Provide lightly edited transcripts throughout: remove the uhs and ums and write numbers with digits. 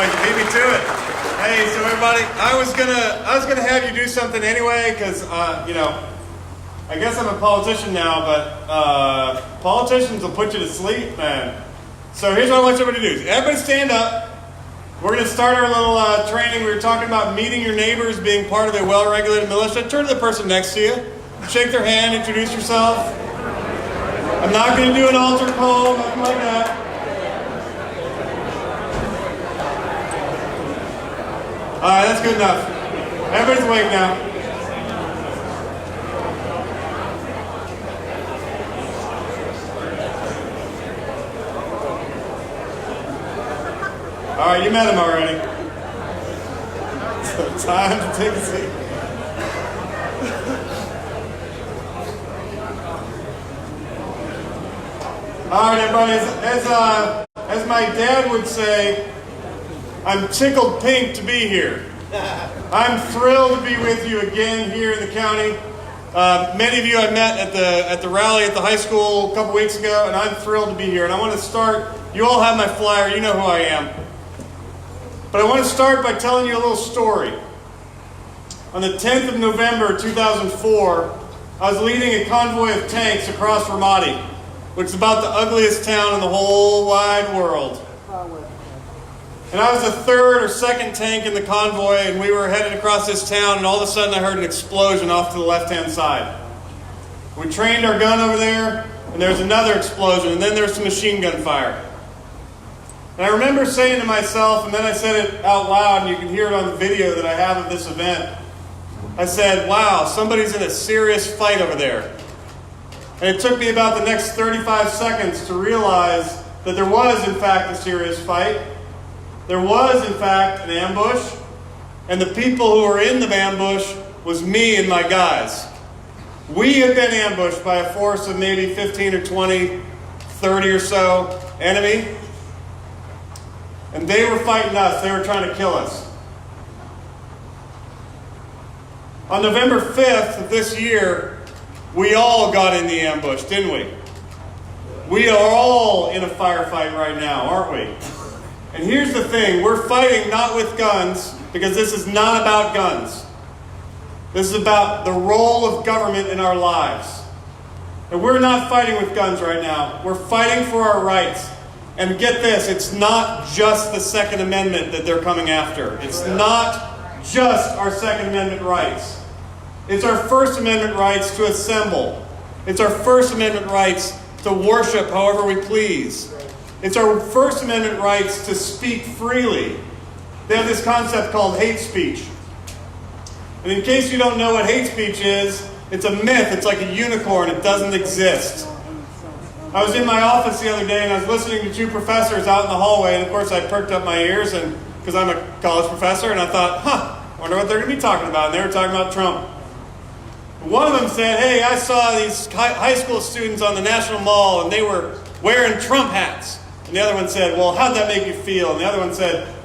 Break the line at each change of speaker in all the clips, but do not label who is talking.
boys. You beat me to it. Hey, so everybody, I was gonna have you do something anyway, because I guess I'm a politician now, but politicians will put you to sleep, man. So here's what I want everybody to do. Everybody stand up. We're going to start our little training. We were talking about meeting your neighbors, being part of a well-regulated militia. Turn to the person next to you. Shake their hand, introduce yourself. I'm not going to do an altar call, nothing like that. All right, that's good enough. Everybody's awake now. All right, you met him already. So time to take a seat. All right, everybody. As my dad would say, I'm tickled pink to be here. I'm thrilled to be with you again here in the county. Many of you I met at the rally at the high school a couple weeks ago, and I'm thrilled to be here. And I want to start. You all have my flyer. You know who I am. But I want to start by telling you a little story. On the 10th of November 2004, I was leading a convoy of tanks across Ramadi, which is about the ugliest town in the whole wide world. And I was the third or second tank in the convoy, and we were headed across this town, and all of a sudden I heard an explosion off to the left-hand side. We trained our gun over there, and there was another explosion, and then there was some machine gun fire. And I remember saying to myself, and then I said it out loud, and you can hear it on the video that I have of this event. I said, wow, somebody's in a serious fight over there. And it took me about the next 35 seconds to realize that there was, in fact, a serious fight. There was, in fact, an ambush. And the people who were in the ambush was me and my guys. We had been ambushed by a force of maybe 15 or 20, 30 or so enemy. And they were fighting us. They were trying to kill us. On November 5th of this year, we all got in the ambush, didn't we? We are all in a firefight right now, aren't we? And here's the thing. We're fighting not with guns, because this is not about guns. This is about the role of government in our lives. And we're not fighting with guns right now. We're fighting for our rights. And get this, it's not just the Second Amendment that they're coming after. It's not just our Second Amendment rights. It's our First Amendment rights to assemble. It's our First Amendment rights to worship however we please. It's our First Amendment rights to speak freely. They have this concept called hate speech. And in case you don't know what hate speech is, it's a myth. It's like a unicorn. It doesn't exist. I was in my office the other day and I was listening to two professors out in the hallway, and of course I perked up my ears because I'm a college professor, and I thought, wonder what they're going to be talking about. And they were talking about Trump. One of them said, hey, I saw these high school students on the National Mall and they were wearing Trump hats. And the other one said, well, how'd that make you feel? And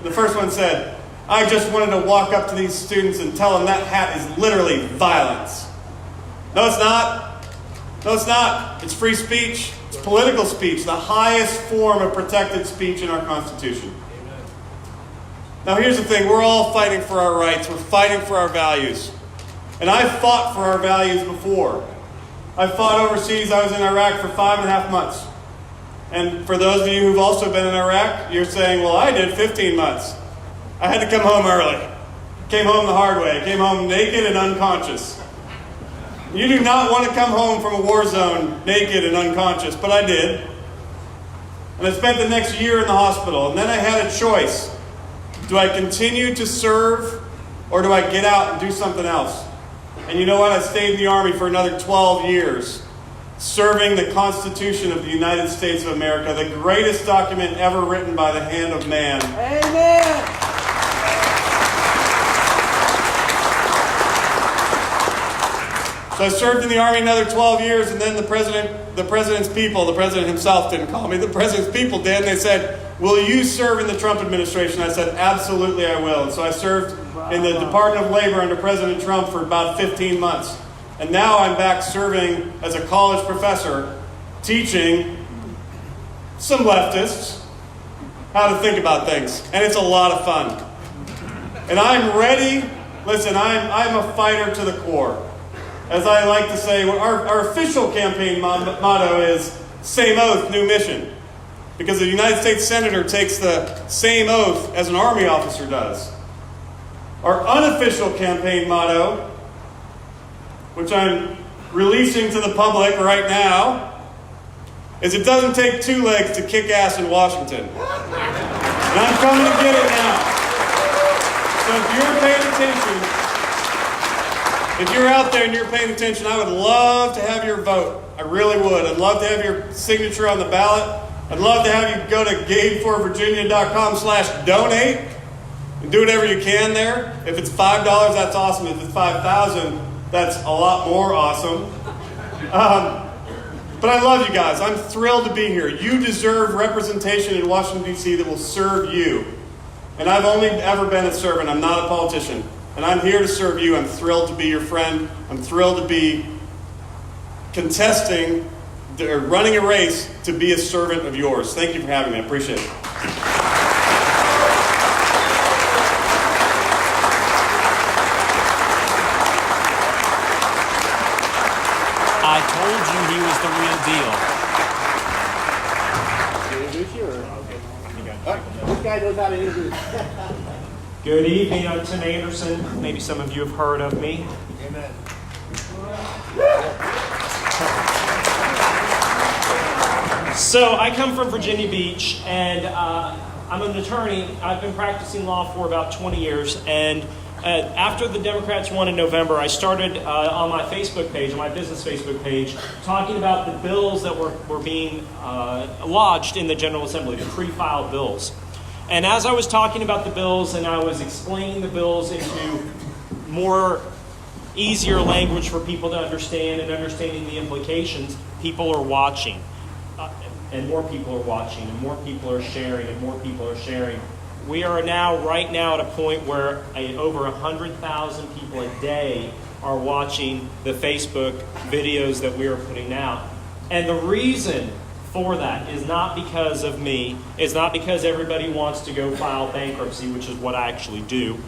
the first one said, I just wanted to walk up to these students and tell them that hat is literally violence. No, it's not. No, it's not. It's free speech. It's political speech, the highest form of protected speech in our Constitution. Now here's the thing, we're all fighting for our rights, we're fighting for our values. And I've fought for our values before. I fought overseas, I was in Iraq for 5.5 months. And for those of you who've also been in Iraq, you're saying, well, I did 15 months. I had to come home early. Came home the hard way, I came home naked and unconscious. You do not want to come home from a war zone naked and unconscious, but I did. And I spent the next year in the hospital, and then I had a choice. Do I continue to serve, or do I get out and do something else? And you know what? I stayed in the Army for another 12 years, serving the Constitution of the United States of America, the greatest document ever written by the hand of man.
Amen!
So I served in the Army another 12 years, and then the president's people, the president himself didn't call me, the president's people did, and they said, will you serve in the Trump administration? I said, absolutely I will. And so I served in the Department of Labor under President Trump for about 15 months. And now I'm back serving as a college professor, teaching some leftists, how to think about things, and it's a lot of fun. And I'm ready. Listen, I'm a fighter to the core. As I like to say, our official campaign motto is same oath, new mission. Because a United States Senator takes the same oath as an Army officer does. Our unofficial campaign motto, which I'm releasing to the public right now, is it doesn't take two legs to kick ass in Washington. And I'm coming to get it now. So if you're paying attention, if you're out there and you're paying attention, I would love to have your vote. I really would. I'd love to have your signature on the ballot. I'd love to have you go to gameforvirginia.com/donate and do whatever you can there. If it's $5, that's awesome. If it's $5,000, that's a lot more awesome. But I love you guys. I'm thrilled to be here. You deserve representation in Washington, D.C. that will serve you. And I've only ever been a servant. I'm not a politician. And I'm here to serve you. I'm thrilled to be your friend. I'm thrilled to be contesting or running a race to be a servant of yours. Thank you for having me. I appreciate it.
I told you he was the real deal.
This guy knows how to introduce.
Good evening, I'm Tim Anderson. Maybe some of you have heard of me.
Amen.
So I come from Virginia Beach, and I'm an attorney. I've been practicing law for about 20 years, and after the Democrats won in November, I started on my Facebook page, on my business Facebook page, talking about the bills that were being lodged in the General Assembly, the pre-filed bills. And as I was talking about the bills and I was explaining the bills into more easier language for people to understand and understanding the implications, people are watching. And more people are watching, and more people are sharing, and more people are sharing. We are right now at a point where over 100,000 people a day are watching the Facebook videos that we are putting out. And the reason for that is not because of me. It's not because everybody wants to go file bankruptcy, which is what I actually do.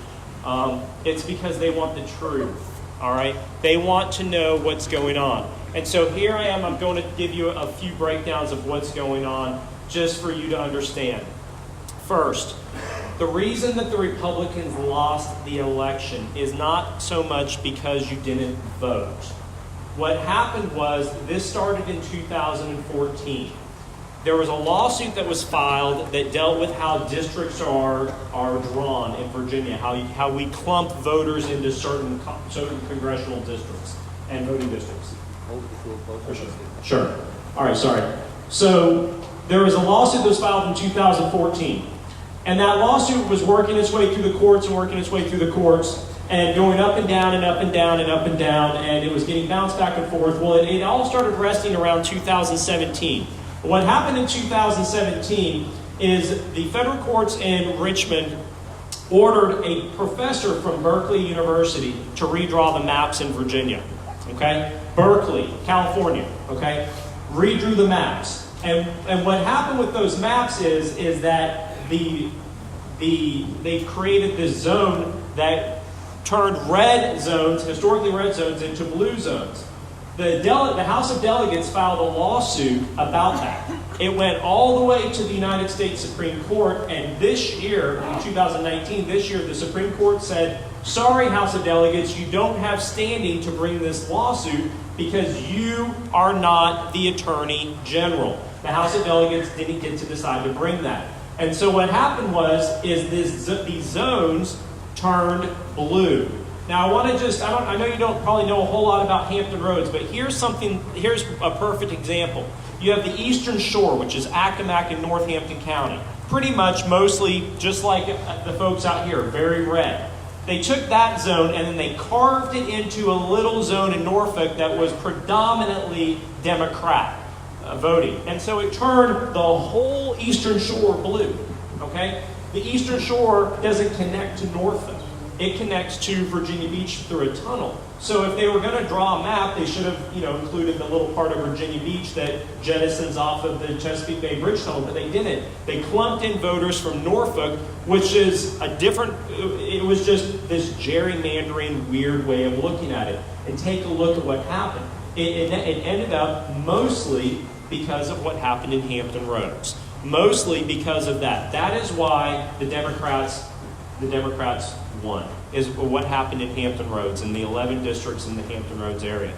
It's because they want the truth, all right? They want to know what's going on. And so here I am. I'm going to give you a few breakdowns of what's going on just for you to understand. First, the reason that the Republicans lost the election is not so much because you didn't vote. What happened was this started in 2014. There was a lawsuit that was filed that dealt with how districts are drawn in Virginia, how we clump voters into certain congressional districts and voting districts. Sure. All right, sorry. So there was a lawsuit that was filed in 2014. And that lawsuit was working its way through the courts and working its way through the courts and going up and down and up and down and up and down, and it was getting bounced back and forth. Well, it all started resting around 2017. What happened in 2017 is the federal courts in Richmond ordered a professor from Berkeley University to redraw the maps in Virginia. Okay? Berkeley, California. Okay? Redrew the maps. And what happened with those maps is that they created this zone that turned red zones, historically red zones, into blue zones. The House of Delegates filed a lawsuit about that. It went all the way to the United States Supreme Court, and this year, in 2019, the Supreme Court said, sorry, House of Delegates, you don't have standing to bring this lawsuit because you are not the Attorney General. The House of Delegates didn't get to decide to bring that. And so what happened these zones turned blue. Now I know you don't probably know a whole lot about Hampton Roads, but here's a perfect example. You have the Eastern Shore, which is Accomack and Northampton County. Pretty much mostly just like the folks out here, very red. They took that zone and then they carved it into a little zone in Norfolk that was predominantly Democrat voting. And so it turned the whole Eastern Shore blue. Okay? The Eastern Shore doesn't connect to Norfolk. it connects to Virginia Beach through a tunnel. So if they were going to draw a map, they should have, included the little part of Virginia Beach that jettisons off of the Chesapeake Bay Bridge Tunnel, but they didn't. They clumped in voters from Norfolk, which is it was just this gerrymandering, weird way of looking at it. And take a look at what happened. It ended up mostly because of what happened in Hampton Roads. Mostly because of that. That is why the Democrats won, is what happened in Hampton Roads, in the 11 districts in the Hampton Roads area.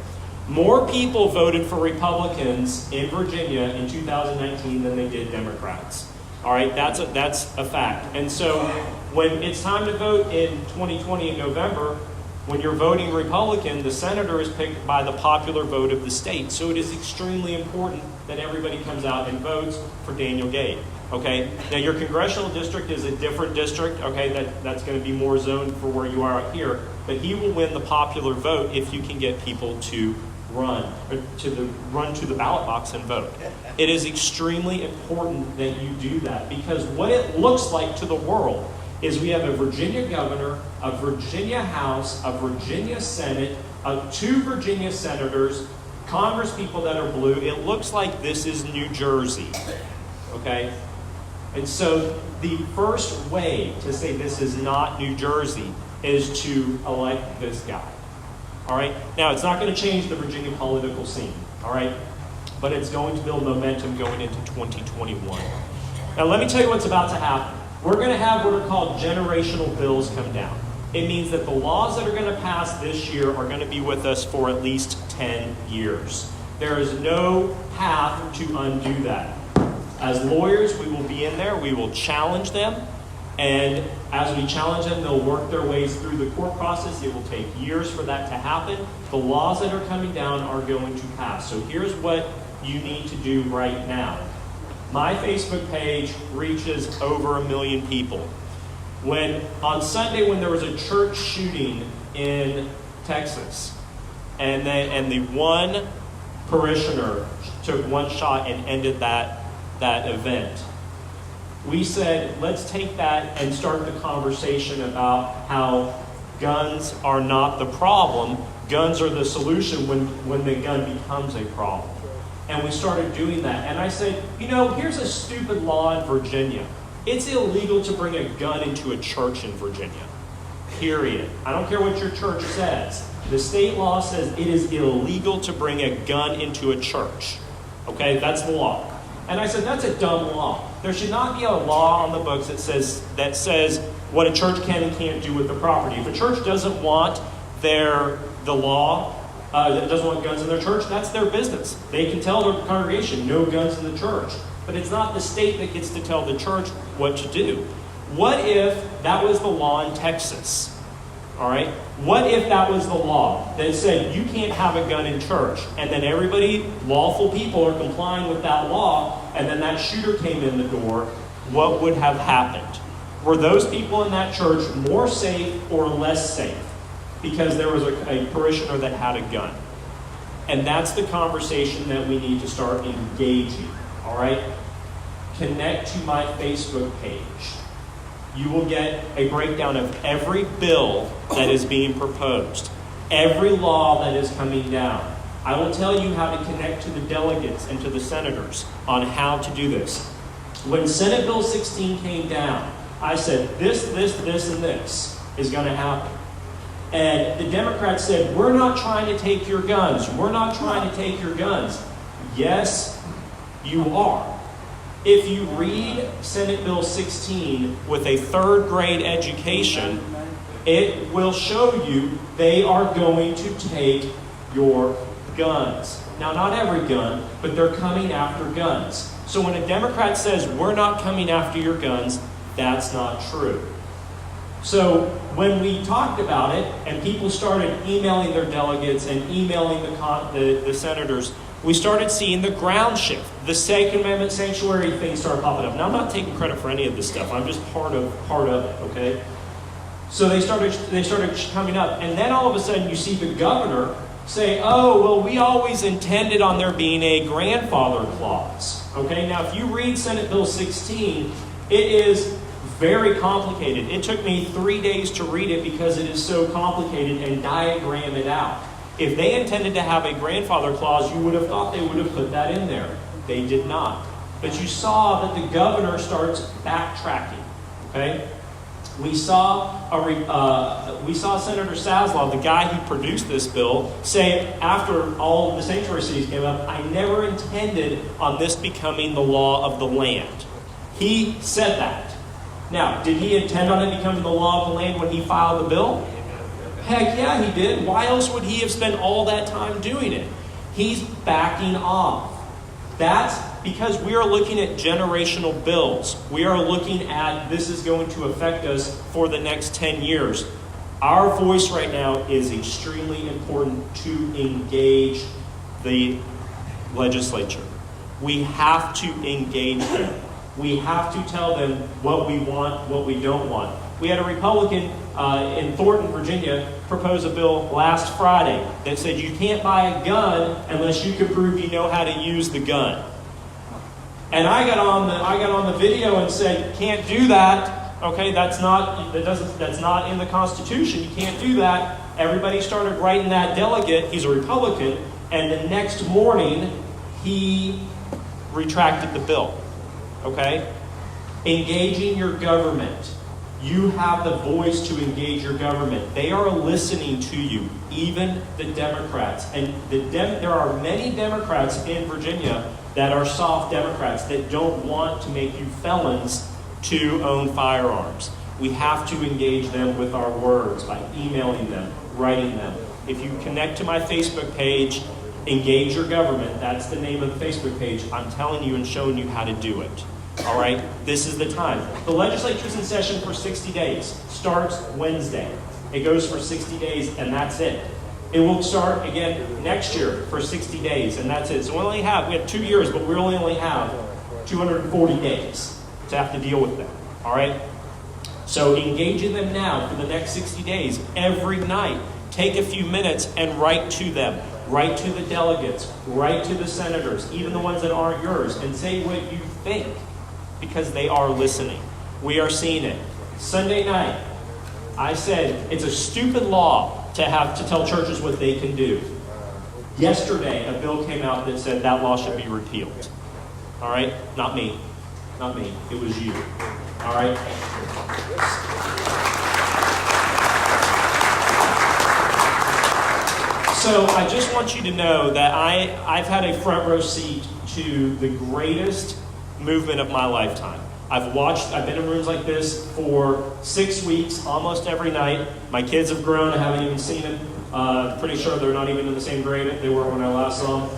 More people voted for Republicans in Virginia in 2019 than they did Democrats. All right, that's a fact. And so when it's time to vote in 2020 in November, when you're voting Republican, the senator is picked by the popular vote of the state. So it is extremely important that everybody comes out and votes for Daniel Gade. Okay, now your congressional district is a different district. Okay, that's going to be more zoned for where you are out here. But he will win the popular vote if you can get people to run to the ballot box and vote. It is extremely important that you do that, because what it looks like to the world is we have a Virginia governor, a Virginia House, a Virginia Senate, 2 Virginia senators, Congress people that are blue. It looks like this is New Jersey. Okay? And so the first way to say this is not New Jersey is to elect this guy. All right? Now, it's not going to change the Virginia political scene. All right? But it's going to build momentum going into 2021. Now, let me tell you what's about to happen. We're going to have what are called generational bills come down. It means that the laws that are going to pass this year are going to be with us for at least 10 years. There is no path to undo that. As lawyers, we will be in there. We will challenge them. And as we challenge them, they'll work their ways through the court process. It will take years for that to happen. The laws that are coming down are going to pass. So here's what you need to do right now. My Facebook page reaches over 1 million people. On Sunday, when there was a church shooting in Texas, and the one parishioner took one shot and ended that event, we said, let's take that and start the conversation about how guns are not the problem. Guns are the solution when the gun becomes a problem. And we started doing that. And I said, here's a stupid law in Virginia. It's illegal to bring a gun into a church in Virginia. Period. I don't care what your church says. The state law says it is illegal to bring a gun into a church. Okay, that's the law. And I said, that's a dumb law. There should not be a law on the books that says what a church can and can't do with the property. If a church doesn't want that doesn't want guns in their church, that's their business. They can tell their congregation, no guns in the church. But it's not the state that gets to tell the church what to do. What if that was the law in Texas? All right? What if that was the law that said you can't have a gun in church, and then everybody, lawful people, are complying with that law, and then that shooter came in the door? What would have happened? Were those people in that church more safe or less safe because there was a parishioner that had a gun? And that's the conversation that we need to start engaging. All right? Connect to my Facebook page. You will get a breakdown of every bill that is being proposed, every law that is coming down. I will tell you how to connect to the delegates and to the senators on how to do this. When Senate Bill 16 came down, I said, this, and this is going to happen. And the Democrats said, we're not trying to take your guns. We're not trying to take your guns. Yes, you are. If you read Senate Bill 16 with a 3rd grade education, it will show you they are going to take your guns. Now, not every gun, but they're coming after guns. So when a Democrat says, we're not coming after your guns, that's not true. So when we talked about it and people started emailing their delegates and emailing the senators, we started seeing the ground shift. The Second Amendment sanctuary thing started popping up. Now, I'm not taking credit for any of this stuff. I'm just part of it, okay? So they started coming up. And then all of a sudden you see the governor say, oh, well, we always intended on there being a grandfather clause. Okay, now if you read Senate Bill 16, it is very complicated. It took me 3 days to read it because it is so complicated and diagram it out. If they intended to have a grandfather clause, you would have thought they would have put that in there. They did not. But you saw that the governor starts backtracking. Okay? We saw Senator Saslaw, the guy who produced this bill, say after all of the sanctuary cities came up, I never intended on this becoming the law of the land. He said that. Now, did he intend on it becoming the law of the land when he filed the bill? Heck yeah, he did. Why else would he have spent all that time doing it? He's backing off. That's because we are looking at generational bills. We are looking at this is going to affect us for the next 10 years. Our voice right now is extremely important to engage the legislature. We have to engage them. We have to tell them what we want, what we don't want. We had a Republican in Thornton, Virginia, propose a bill last Friday that said you can't buy a gun unless you can prove you know how to use the gun. And I got on the video and said, can't do that. Okay, that's not in the Constitution. You can't do that. Everybody started writing that delegate. He's a Republican, and the next morning he retracted the bill. Okay? Engaging your government. You have the voice to engage your government. They are listening to you, even the Democrats. And there are many Democrats in Virginia that are soft Democrats that don't want to make you felons to own firearms. We have to engage them with our words by emailing them, writing them. If you connect to my Facebook page, Engage Your Government, that's the name of the Facebook page. I'm telling you and showing you how to do it. All right? This is the time. The legislature's in session for 60 days. Starts Wednesday. It goes for 60 days, and that's it. It will start again next year for 60 days, and that's it. So we have 2 years, but we only have 240 days to have to deal with them. All right? So engaging them now for the next 60 days, every night. Take a few minutes and write to them. Write to the delegates. Write to the senators, even the ones that aren't yours, and say what you think, because they are listening. We are seeing it. Sunday night, I said it's a stupid law to tell churches what they can do. Yesterday, a bill came out that said that law should be repealed. All right? Not me. Not me. It was you. All right? So I just want you to know that I've had a front row seat to the greatest movement of my lifetime. I've been in rooms like this for 6 weeks, almost every night. My kids have grown. I haven't even seen them. Pretty sure they're not even in the same grade they were when I last saw them.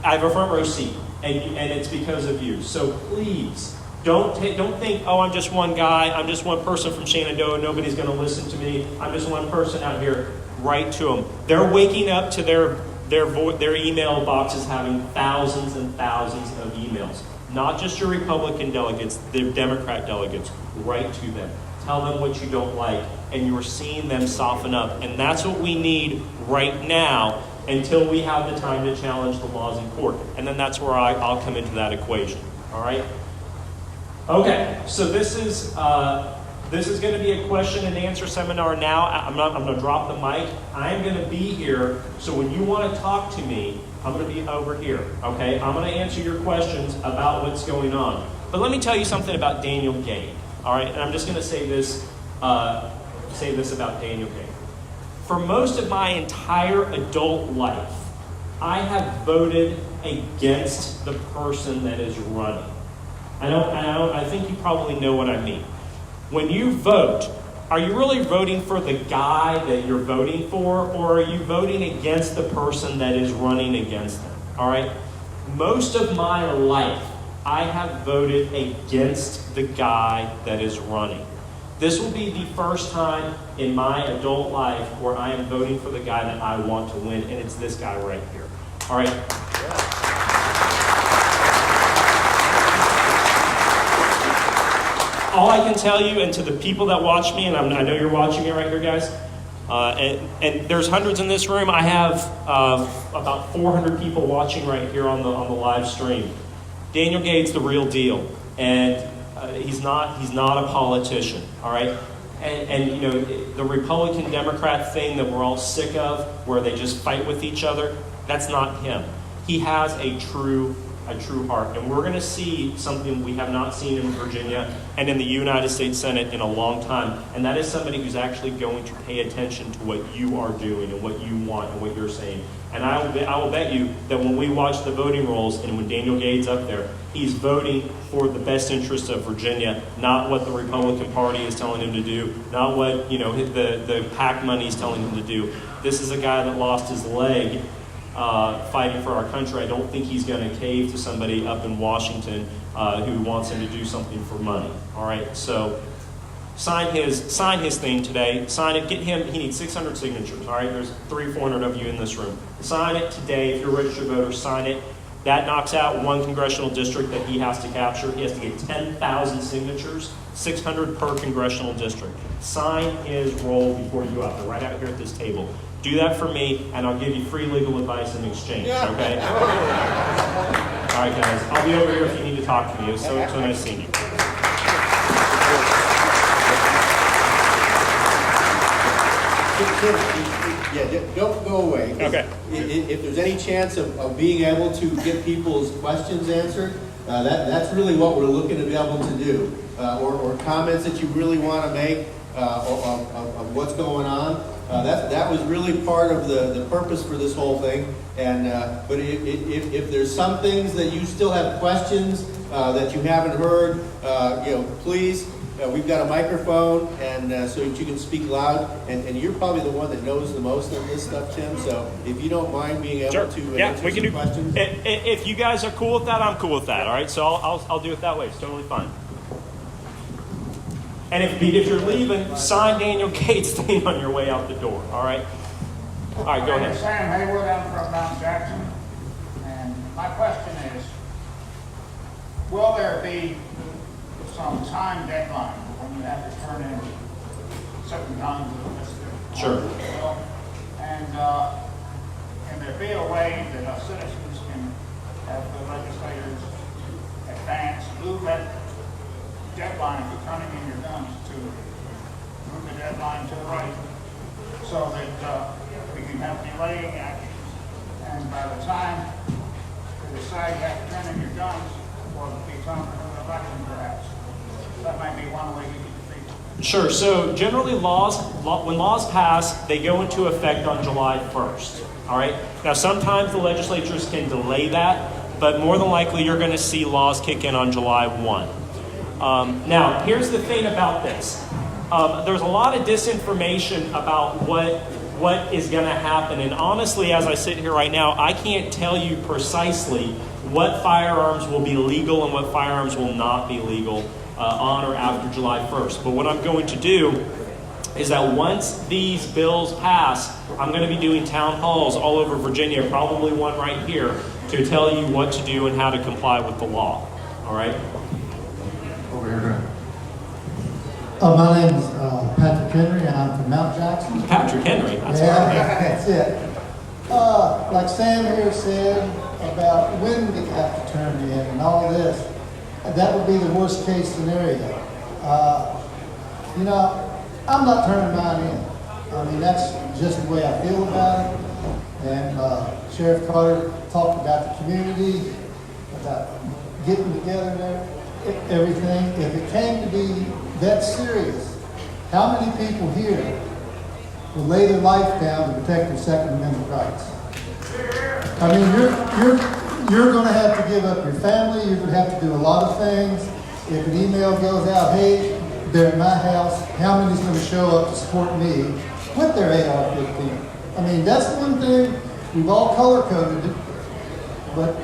I have a front row seat, and it's because of you. So please, don't think, oh, I'm just one guy. I'm just one person from Shenandoah. Nobody's going to listen to me. I'm just one person out here. Write to them. They're waking up to their email boxes having thousands and thousands of emails. Not just your Republican delegates, the Democrat delegates. Write to them. Tell them what you don't like. And you're seeing them soften up. And that's what we need right now until we have the time to challenge the laws in court. And then that's where I'll come into that equation. All right? Okay, so this is going to be a question and answer seminar now. I'm going to drop the mic. I'm going to be here, so when you want to talk to me, I'm going to be over here, okay? I'm going to answer your questions about what's going on. But let me tell you something about Daniel Gane, all right? And I'm just going to say this about Daniel Gane. For most of my entire adult life, I have voted against the person that is running. I think you probably know what I mean. When you vote, are you really voting for the guy that you're voting for, or are you voting against the person that is running against them? All right? Most of my life, I have voted against the guy that is running. This will be the first time in my adult life where I am voting for the guy that I want to win, and it's this guy right here. All right? All I can tell you, and to the people that watch me, and I know you're watching me right here, guys, and there's hundreds in this room. I have about 400 people watching right here on the live stream. Daniel Gates, the real deal, and he's not a politician, all right? And you know, the Republican-Democrat thing that we're all sick of, where they just fight with each other, that's not him. He has a true heart. And we're going to see something we have not seen in Virginia and in the United States Senate in a long time. And that is somebody who's actually going to pay attention to what you are doing and what you want and what you're saying. And I will bet you that when we watch the voting rolls and when Daniel Gates up there, he's voting for the best interest of Virginia, not what the Republican Party is telling him to do, not what, you know, the PAC money is telling him to do. This is a guy that lost his leg fighting for our country. I don't think he's going to cave to somebody up in Washington who wants him to do something for money. All right, so sign his thing today. Sign it. Get him. He needs 600 signatures. All right, there's 300-400 of you in this room. Sign it today. If you're a registered voter, sign it. That knocks out one congressional district that he has to capture. He has to get 10,000 signatures, 600 per congressional district. Sign his roll before you go out there, right out here at this table. Do that for me, and I'll give you free legal advice in exchange, okay? All right, guys. I'll be over here if you need to talk to me. So nice seeing you.
Yeah, don't go away.
Okay.
If there's any chance of being able to get people's questions answered, that's really what we're looking to be able to do. Or comments that you really want to make of what's going on. That was really part of the purpose for this whole thing. And but if there's some things that you still have questions that you haven't heard, you know, please. We've got a microphone, and so that you can speak loud. And you're probably the one that knows the most of this stuff, Tim. So if you don't mind being able to answer some questions.
If you guys are cool with that, I'm cool with that. All right, so I'll do it that way. It's totally fine. And if you're leaving, sign Daniel Gates' name on your way out the door. All right. All right, go ahead.
Sam Haywood, I'm from Mount Jackson, and my question is: will there be some time deadline when you have to turn in certain kinds of listed?
Sure.
And can there be a way that our citizens can have the legislators advance, move that deadline for turning in your guns to move the deadline to the right, so that we can have delaying actions, and by the time we decide you have to turn in your guns, will it be time for an election perhaps? That might be one way you can defeat.
Sure. So generally when laws pass, they go into effect on July 1st. All right. Now sometimes the legislatures can delay that, but more than likely you're going to see laws kick in on July 1. Now here's the thing about this. There's a lot of disinformation about what is going to happen, and honestly, as I sit here right now, I can't tell you precisely what firearms will be legal and what firearms will not be legal on or after July 1st. But what I'm going to do is that once these bills pass, I'm going to be doing town halls all over Virginia, probably one right here, to tell you what to do and how to comply with the law. All right?
Over here.
My name is Patrick Henry, and I'm from Mount Jackson.
Patrick Henry, that's
That's it. Like Sam here said about when we have to turn in and all this, that would be the worst case scenario. You know, I'm not turning mine in. I mean, that's just the way I feel about it. And Sheriff Carter talked about the community, about getting together there, everything. If it came to be that serious, how many people here will lay their life down to protect their Second Amendment rights? I mean, you're going to have to give up your family. You're going to have to do a lot of things. If an email goes out, hey, they're at my house, how many's going to show up to support me with their AR-15? I mean, that's one thing. We've all color-coded it,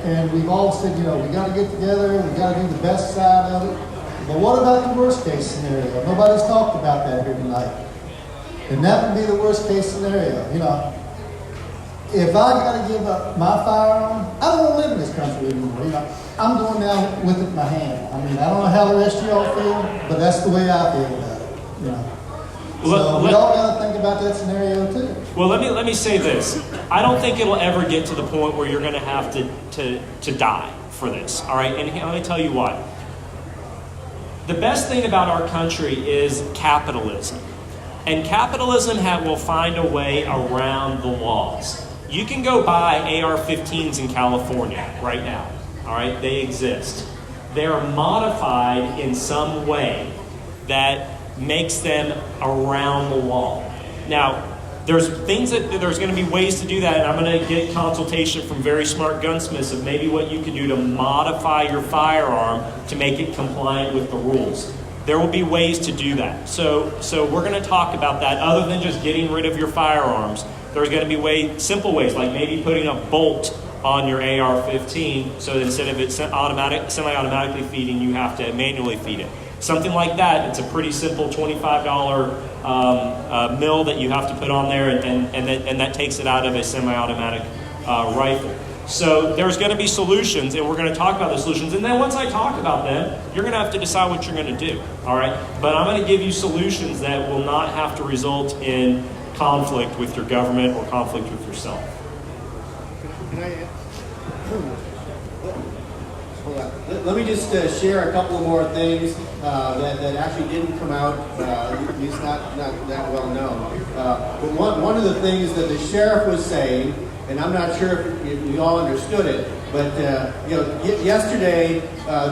and we've all said, you know, we got to get together, we got to do the best side of it. But what about the worst-case scenario? Nobody's talked about that here tonight. And that would be the worst-case scenario. You know, if I got to give up my firearm, I don't want to live in this country anymore. You know, I'm going down with it in my hand. I mean, I don't know how the rest of y'all feel, but that's the way I feel about it. You know. So we all got to think about that scenario too.
Well, let me say this. I don't think it'll ever get to the point where you're going to have to die for this, all right? And let me tell you why. The best thing about our country is capitalism. And capitalism will find a way around the laws. You can go buy AR-15s in California right now, all right? They exist. They're modified in some way that makes them around the law. Now, there's going to be ways to do that, and I'm going to get consultation from very smart gunsmiths of maybe what you can do to modify your firearm to make it compliant with the rules. There will be ways to do that. So we're going to talk about that. Other than just getting rid of your firearms, there's going to be simple ways, like maybe putting a bolt on your AR-15 so that instead of it semi-automatically feeding, you have to manually feed it. Something like that. It's a pretty simple $25 mill that you have to put on there, and that takes it out of a semi-automatic rifle. So there's going to be solutions, and we're going to talk about the solutions. And then once I talk about them, you're going to have to decide what you're going to do. All right? But I'm going to give you solutions that will not have to result in conflict with your government or conflict with yourself.
Can I hold on. Let me just share a couple of more things that actually didn't come out, at least not that well known. But one of the things that the sheriff was saying, and I'm not sure if you all understood it, but yesterday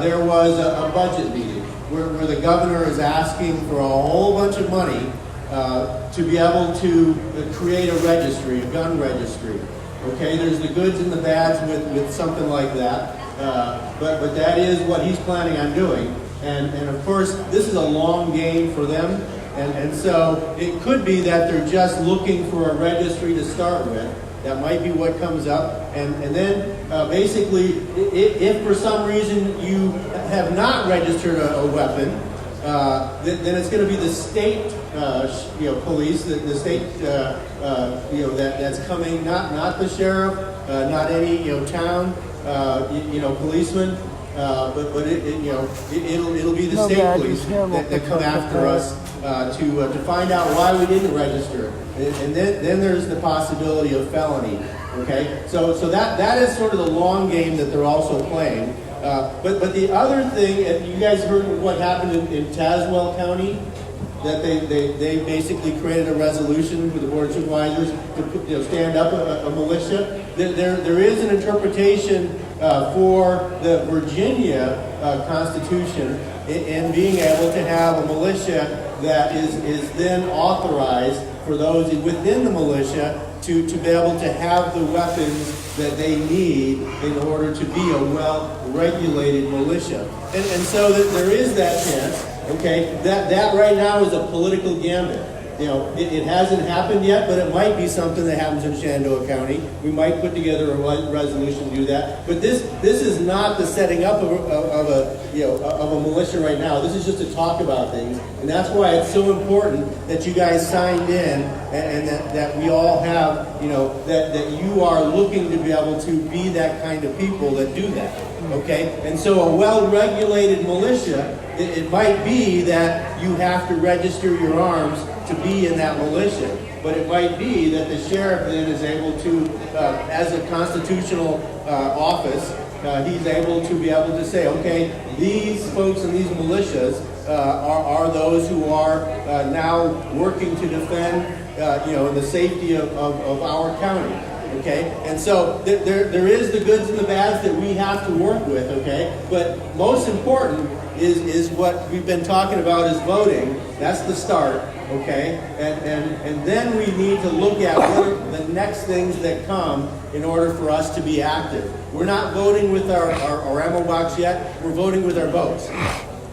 there was a budget meeting where the governor is asking for a whole bunch of money to be able to create a registry, a gun registry. Okay, there's the goods and the bads with something like that, but that is what he's planning on doing. And of course, this is a long game for them, and so it could be that they're just looking for a registry to start with. That might be what comes up, and then basically, if for some reason you have not registered a weapon, then it's going to be the state, police, the state, that's coming, not the sheriff, not any, town, policeman, but it'll be the state police that come after us to find out why we didn't register, and then there's the possibility of felony. Okay, so that is sort of the long game that they're also playing. But the other thing, you guys heard what happened in Tazewell County, that they basically created a resolution for the Board of Supervisors to stand up a militia. There is an interpretation for the Virginia Constitution in being able to have a militia that is then authorized for those within the militia to be able to have the weapons that they need in order to be a well-regulated militia. And so that there is that chance, okay, that right now is a political gambit. It hasn't happened yet, but it might be something that happens in Shenandoah County. We might put together a resolution to do that. But this is not the setting up of a militia right now. This is just to talk about things, and that's why it's so important that you guys signed in, and that we all have, that you are looking to be able to be that kind of people that do that. Okay, and so a well-regulated militia, it might be that you have to register your arms to be in that militia, but it might be that the sheriff then is able to, as a constitutional office, he's able to be able to say, okay, these folks in these militias are those who are now working to defend, the safety of our county. Okay, and so there is the goods and the bads that we have to work with. Okay, but most important is what we've been talking about is voting. That's the start. Okay, and then we need to look at what are the next things that come in order for us to be active. We're not voting with our ammo box yet. We're voting with our votes.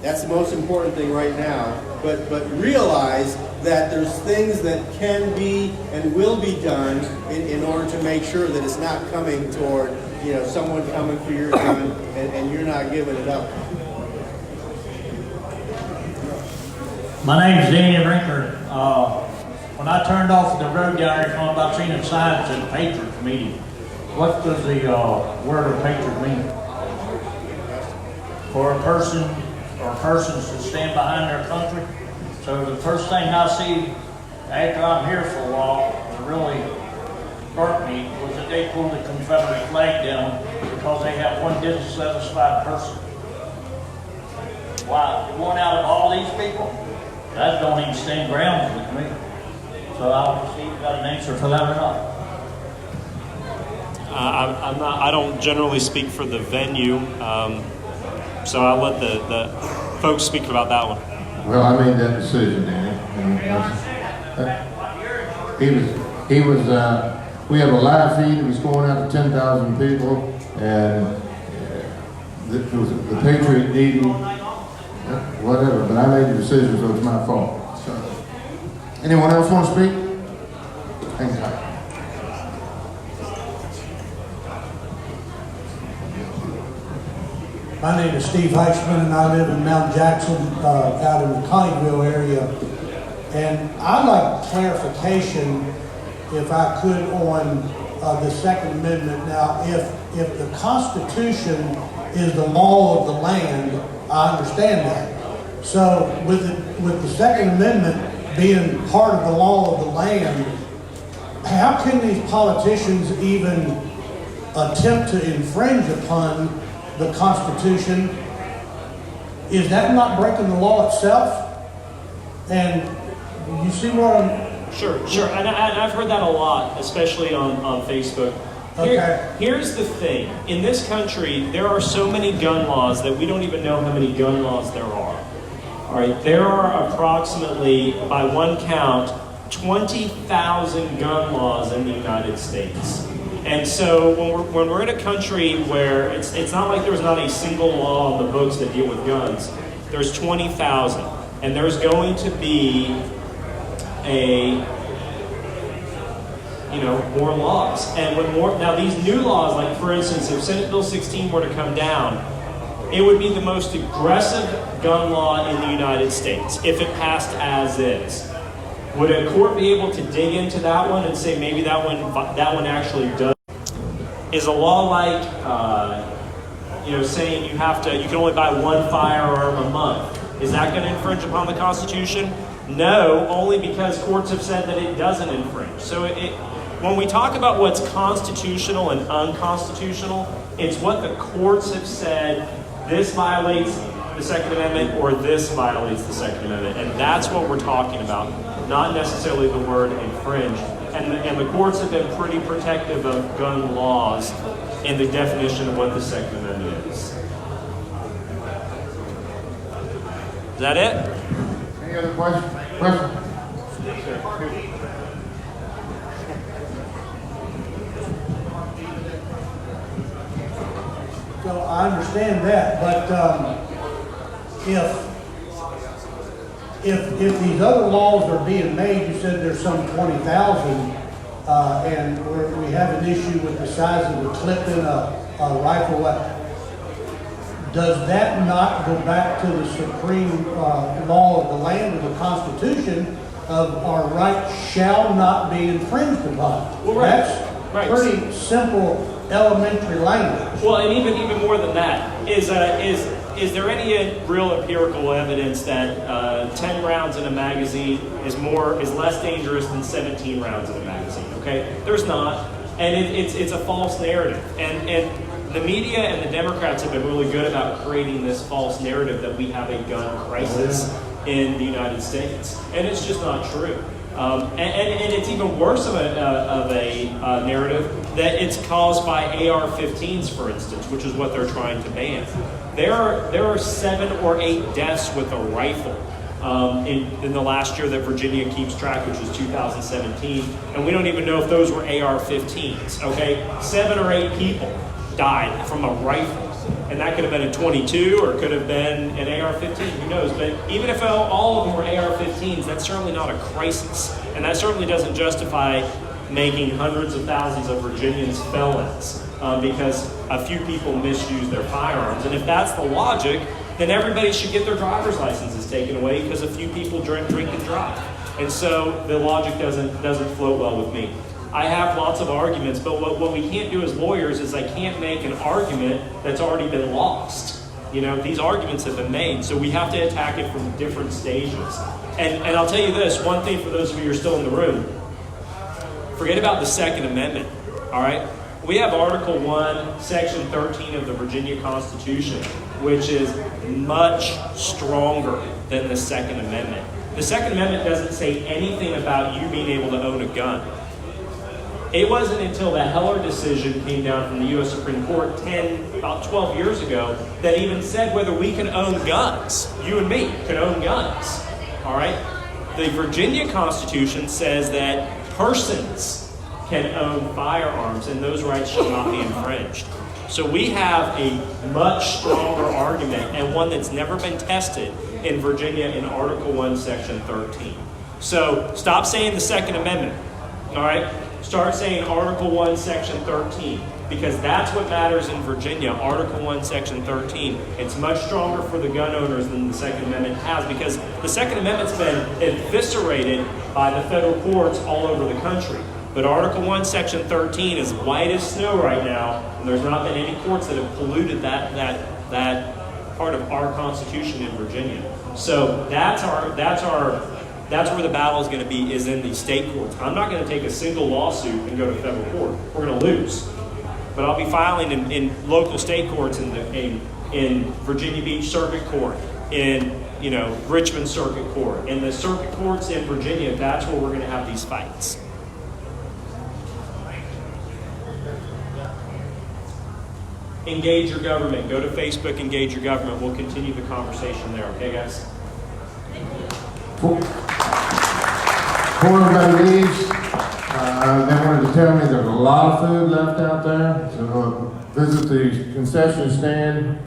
That's the most important thing right now. But realize that there's things that can be and will be done in order to make sure that it's not coming toward, someone coming for your gun and you're not giving it up.
My name is Danny Rinkler. When I turned off the road down here, I about seeing a sign that said Patriots meeting. What does the word of Patriot mean? For a person or persons to stand behind their country. So the first thing I see after I'm here for a while that really hurt me was that they pulled the Confederate flag down because they have one dissatisfied person. Wow, one out of all these people? That don't even stand ground with me. So I'll see if you got an answer for that or not.
I'm not. I don't generally speak for the venue, so I'll let the folks speak about that one.
Well, I made that decision, Danny. He was, we have a live feed, it was going out to 10,000 people, and the Patriot didn't, whatever, but I made the decision, so it's my fault. So, anyone else want to speak? Hang tight.
My name is Steve Heichman, and I live in Mount Jackson, out in the Connieville area. And I'd like clarification, if I could, on the Second Amendment. Now, if the Constitution is the law of the land, I understand that. So, with the Second Amendment being part of the law of the land, how can these politicians even attempt to infringe upon the Constitution? Is that not breaking the law itself? And you see what I'm...
Sure. And I've heard that a lot, especially on Facebook.
Okay.
Here's the thing. In this country, there are so many gun laws that we don't even know how many gun laws there are. All right. There are approximately, by one count, 20,000 gun laws in the United States. And so when we're in a country where it's not like there's not a single law on the books that deal with guns, there's 20,000, and there's going to be more laws. And now these new laws, like for instance, if Senate Bill 16 were to come down, it would be the most aggressive gun law in the United States if it passed as is. Would a court be able to dig into that one and say maybe that one actually does? Is a law like, saying you can only buy one firearm a month? Is that going to infringe upon the Constitution? No, only because courts have said that it doesn't infringe. So when we talk about what's constitutional and unconstitutional, it's what the courts have said. This violates the Second Amendment, or this violates the Second Amendment, and that's what we're talking about. Not necessarily the word infringe. And the courts have been pretty protective of gun laws in the definition of what the Second Amendment is. Is that it?
Any other questions?
So I understand that, but if these other laws are being made, you said there's some 20,000, and we have an issue with the size of the clip in a rifle weapon. Does that not go back to the supreme law of the land of the Constitution of our rights shall not be infringed upon?
Well, right.
That's
Right.
pretty simple, elementary language.
Well, and even more than that, is there any real empirical evidence that 10 rounds in a magazine is less dangerous than 17 rounds in a magazine? Okay, there's not, and it's a false narrative, and the media and the Democrats have been really good about creating this false narrative that we have a gun crisis in the United States, and it's just not true. And it's even worse of a narrative that it's caused by AR-15s, for instance, which is what they're trying to ban. There are 7 or 8 deaths with a rifle in the last year that Virginia keeps track, which was 2017, and we don't even know if those were AR-15s. Okay, 7 or 8 people died from a rifle. And that could have been a 22 or it could have been an AR-15, who knows. But even if all of them were AR-15s, that's certainly not a crisis. And that certainly doesn't justify making hundreds of thousands of Virginians felons because a few people misuse their firearms. And if that's the logic, then everybody should get their driver's licenses taken away because a few people drink and drive. And so the logic doesn't float well with me. I have lots of arguments, but what we can't do as lawyers is I can't make an argument that's already been lost. These arguments have been made, so we have to attack it from different stages. And I'll tell you this, one thing for those of you who are still in the room, forget about the Second Amendment, all right? We have Article 1, Section 13 of the Virginia Constitution, which is much stronger than the Second Amendment. The Second Amendment doesn't say anything about you being able to own a gun. It wasn't until the Heller decision came down from the U.S. Supreme Court about 12 years ago that even said whether we can own guns. You and me can own guns. All right? The Virginia Constitution says that persons can own firearms and those rights shall not be infringed. So we have a much stronger argument, and one that's never been tested in Virginia in Article 1, Section 13. So stop saying the Second Amendment. All right? Start saying Article 1, Section 13, because that's what matters in Virginia, Article 1, Section 13. It's much stronger for the gun owners than the Second Amendment has, because the Second Amendment's been eviscerated by the federal courts all over the country. But Article 1, Section 13 is white as snow right now, and there's not been any courts that have polluted that part of our Constitution in Virginia. So that's where the battle is going to be, is in the state courts. I'm not going to take a single lawsuit and go to federal court. We're going to lose. But I'll be filing in local state courts in Virginia Beach Circuit Court, in Richmond Circuit Court, in the circuit courts in Virginia. That's where we're going to have these fights. Engage your government. Go to Facebook, engage your government. We'll continue the conversation there. Okay, guys?
Before everybody leaves, they wanted to tell me there's a lot of food left out there, so visit the concession stand.